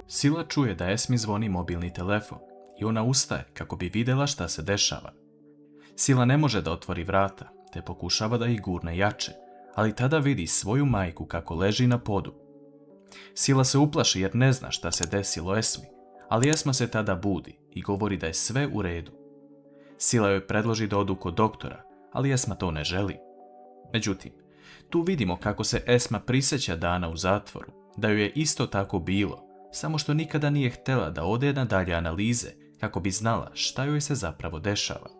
Sila čuje da Esmi zvoni mobilni telefon i ona ustaje kako bi vidjela šta se dešava. Sila ne može da otvori vrata, te pokušava da ih gurne jače, ali tada vidi svoju majku kako leži na podu. Sila se uplaši jer ne zna šta se desilo Esmi, ali Esma se tada budi i govori da je sve u redu. Sila joj predloži da odu kod doktora, ali Esma to ne želi. Međutim, tu vidimo kako se Esma prisjeća dana u zatvoru, da joj je isto tako bilo, samo što nikada nije htjela da ode na dalje analize kako bi znala šta joj se zapravo dešava.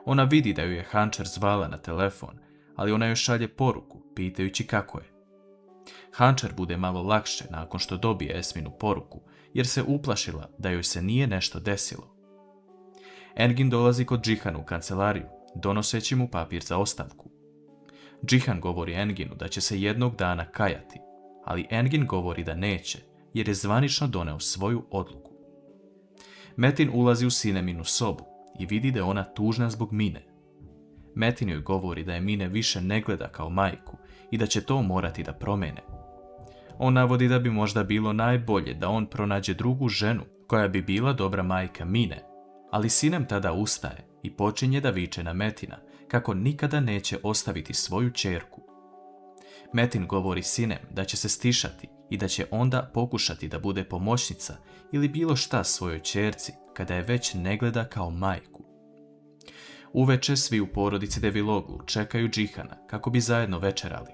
Ona vidi da joj je Hančer zvala na telefon, ali ona joj šalje poruku pitajući kako je. Hančer bude malo lakše nakon što dobije Esminu poruku, jer se uplašila da joj se nije nešto desilo. Engin dolazi kod Džihana u kancelariju, donoseći mu papir za ostavku. Džihan govori Enginu da će se jednog dana kajati, ali Engin govori da neće, jer je zvanično doneo svoju odluku. Metin ulazi u Sineminu sobu i vidi da je ona tužna zbog Mine. Metin joj govori da je Mine više ne gleda kao majku i da će to morati da promene. On navodi da bi možda bilo najbolje da on pronađe drugu ženu koja bi bila dobra majka Mine, ali Sinem tada ustaje i počinje da viče na Metina kako nikada neće ostaviti svoju ćerku. Metin govori Sinem da će se stišati i da će onda pokušati da bude pomoćnica ili bilo šta svojoj ćerci kada je već ne gleda kao majku. Uveče svi u porodici Deviloglu čekaju Džihana kako bi zajedno večerali.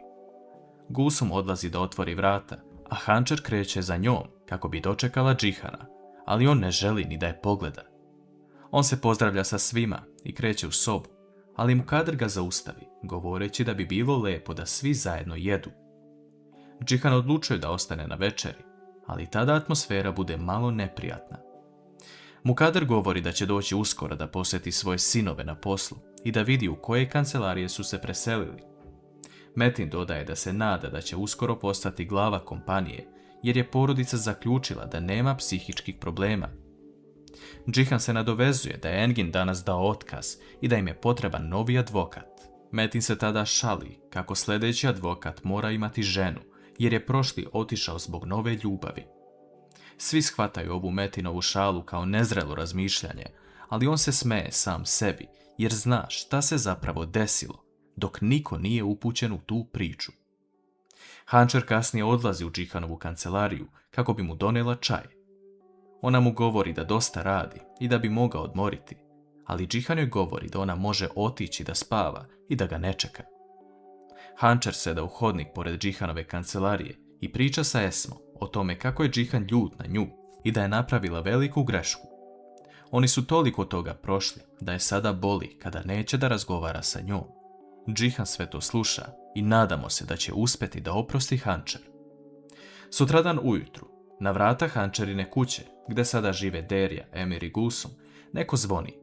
Gulsum odlazi da otvori vrata, a Hančer kreće za njom kako bi dočekala Džihana, ali on ne želi ni da je pogleda. On se pozdravlja sa svima i kreće u sobu, ali Mukader ga zaustavi, govoreći da bi bilo lepo da svi zajedno jedu. Džihan odlučuje da ostane na večeri, ali tada atmosfera bude malo neprijatna. Mukader govori da će doći uskoro da posjeti svoje sinove na poslu i da vidi u koje kancelarije su se preselili. Metin dodaje da se nada da će uskoro postati glava kompanije, jer je porodica zaključila da nema psihičkih problema. Džihan se nadovezuje da je Engin danas dao otkaz i da im je potreban novi advokat. Metin se tada šali kako sljedeći advokat mora imati ženu, jer je prošli otišao zbog nove ljubavi. Svi shvataju ovu Metinovu šalu kao nezrelo razmišljanje, ali on se smeje sam sebi jer zna šta se zapravo desilo, dok niko nije upućen u tu priču. Hančer kasnije odlazi u Džihanovu kancelariju kako bi mu donela čaj. Ona mu govori da dosta radi i da bi mogao odmoriti, ali Džihan joj govori da ona može otići da spava i da ga ne čeka. Hančer seda u hodnik pored Džihanove kancelarije i priča sa Esmom o tome kako je Džihan ljut na nju i da je napravila veliku grešku. Oni su toliko toga prošli da je sada boli kada neće da razgovara sa njom. Džihan sve to sluša i nadamo se da će uspjeti da oprosti Hančer. Sutradan ujutru, na vrata Hančerine kuće, gde sada žive Derja, Emir i Gulsum, neko zvoni.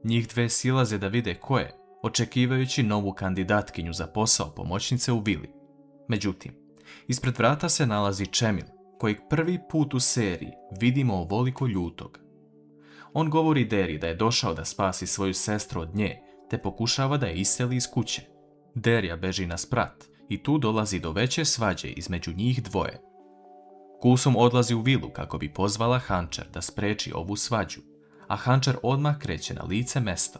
Njih dve silaze da vide ko je, očekivajući novu kandidatkinju za posao pomoćnice u vili. Međutim, ispred vrata se nalazi Čemil, kojeg prvi put u seriji vidimo ovoliko ljutog. On govori Deri da je došao da spasi svoju sestru od nje, te pokušava da je iseli iz kuće. Derja beži na sprat i tu dolazi do veće svađe između njih dvoje. Gulsum odlazi u vilu kako bi pozvala Hančer da spreči ovu svađu, a Hančer odmah kreće na lice mesta.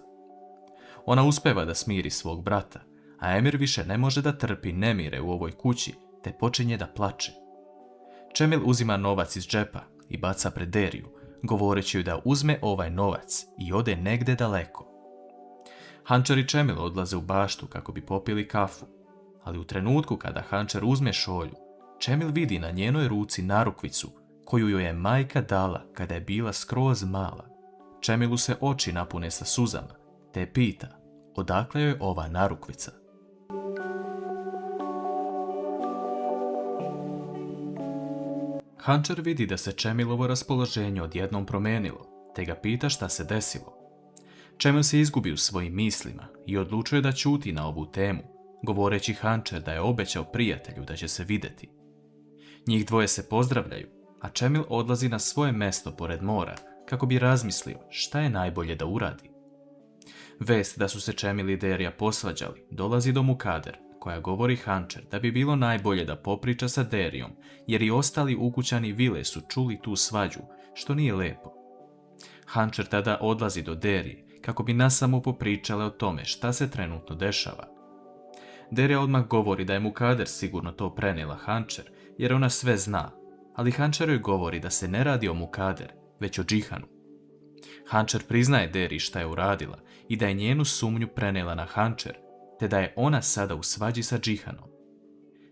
Ona uspeva da smiri svog brata, a Emir više ne može da trpi nemire u ovoj kući, te počinje da plače. Čemil uzima novac iz džepa i baca pred Deriju, govoreći joj da uzme ovaj novac i ode negde daleko. Hančer i Čemil odlaze u baštu kako bi popili kafu, ali u trenutku kada Hančer uzme šolju, Čemil vidi na njenoj ruci narukvicu koju joj je majka dala kada je bila skroz mala. Čemilu se oči napune sa suzama, te pita odakle joj ova narukvica. Hančer vidi da se Čemilovo raspoloženje odjednom promenilo, te ga pita šta se desilo. Čemil se izgubi u svojim mislima i odlučuje da ćuti na ovu temu, govoreći Hančer da je obećao prijatelju da će se videti. Njih dvoje se pozdravljaju, a Čemil odlazi na svoje mesto pored mora kako bi razmislio šta je najbolje da uradi. Vest da su se Čemil i Derja posvađali dolazi do Mukader, koja govori Hančer da bi bilo najbolje da popriča sa Derijom, jer i ostali ukućani vile su čuli tu svađu, što nije lepo. Hančer tada odlazi do Derije kako bi nasamo popričale o tome šta se trenutno dešava. Derija odmah govori da je Mukader sigurno to prenijela Hančer, jer ona sve zna, ali Hančer joj govori da se ne radi o Mukader, već o Džihanu. Hančer priznaje Deriji šta je uradila i da je njenu sumnju prenijela na Hančer, te da je ona sada u svađi sa Džihanom.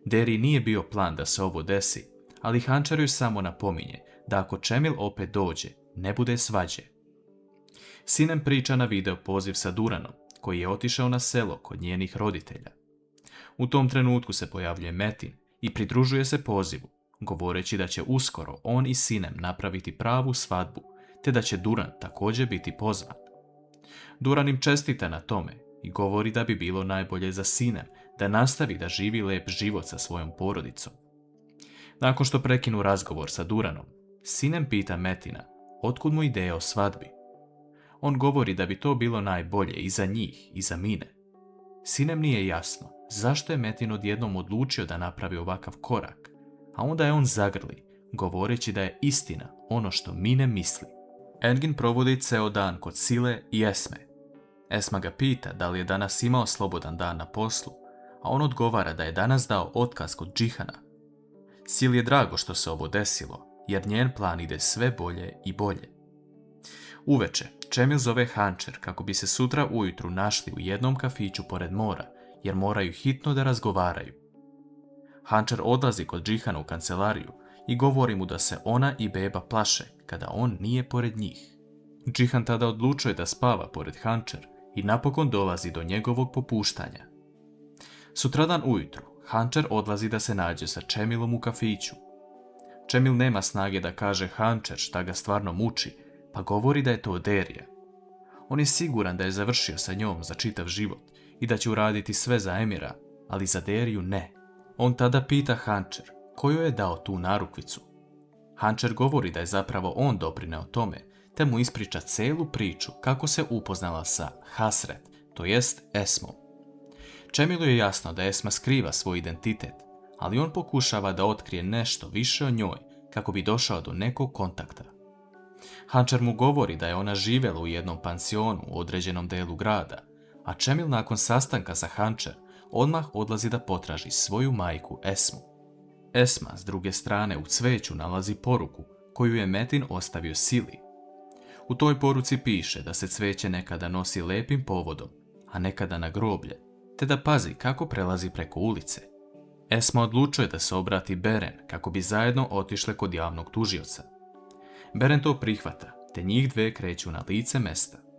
Deriji nije bio plan da se ovo desi, ali Hančer joj samo napominje da ako Čemil opet dođe, ne bude svađe. Sinem priča na video poziv sa Duranom, koji je otišao na selo kod njenih roditelja. U tom trenutku se pojavljuje Metin i pridružuje se pozivu, govoreći da će uskoro on i Sinem napraviti pravu svadbu, te da će Duran također biti pozvan. Duran im čestita na tome i govori da bi bilo najbolje za Sinem da nastavi da živi lep život sa svojom porodicom. Nakon što prekinu razgovor sa Duranom, Sinem pita Metina otkud mu ideja o svadbi. On govori da bi to bilo najbolje i za njih i za Mine. Sinem nije jasno zašto je Metin odjednom odlučio da napravi ovakav korak, a onda je on zagrli, govoreći da je istina ono što Mine misli. Engin provodi ceo dan kod Sile i Esme. Esma ga pita da li je danas imao slobodan dan na poslu, a on odgovara da je danas dao otkaz kod Džihana. Sili je drago što se ovo desilo, jer njen plan ide sve bolje i bolje. Uveče, Čemil zove Hančer kako bi se sutra ujutru našli u jednom kafiću pored mora, jer moraju hitno da razgovaraju. Hančer odlazi kod Džihana u kancelariju i govori mu da se ona i beba plaše kada on nije pored njih. Džihan tada odlučuje da spava pored Hančer i napokon dolazi do njegovog popuštanja. Sutradan ujutru, Hančer odlazi da se nađe sa Čemilom u kafiću. Čemil nema snage da kaže Hančer šta ga stvarno muči, pa govori da je to Derija. On je siguran da je završio sa njom za čitav život i da će uraditi sve za Emira, ali za Deriju ne. On tada pita Hančer ko joj je dao tu narukvicu. Hančer govori da je zapravo on doprineo tome, te mu ispriča celu priču kako se upoznala sa Hasret, to jest Esmom. Čemilu je jasno da Esma skriva svoj identitet, ali on pokušava da otkrije nešto više o njoj kako bi došao do nekog kontakta. Hančer mu govori da je ona živjela u jednom pansionu u određenom delu grada, a Čemil nakon sastanka sa Hančer odmah odlazi da potraži svoju majku Esmu. Esma s druge strane u cveću nalazi poruku koju je Metin ostavio Sili. U toj poruci piše da se cveće nekada nosi lepim povodom, a nekada na groblje, te da pazi kako prelazi preko ulice. Esma odlučuje da se obrati Beren kako bi zajedno otišle kod javnog tužioca. Beren to prihvata, te njih dve kreću na lice mesta.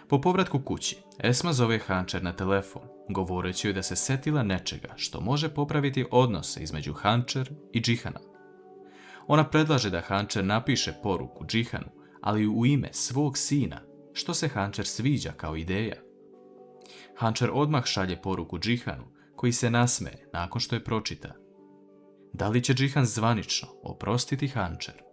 Po povratku kući, Esma zove Hančer na telefon, govoreći joj da se setila nečega što može popraviti odnose između Hančer i Džihana. Ona predlaže da Hančer napiše poruku Džihanu, ali u ime svog sina, što se Hančer sviđa kao ideja. Hančer odmah šalje poruku Džihanu, koji se nasmeje nakon što je pročita. Da li će Džihan zvanično oprostiti Hančer?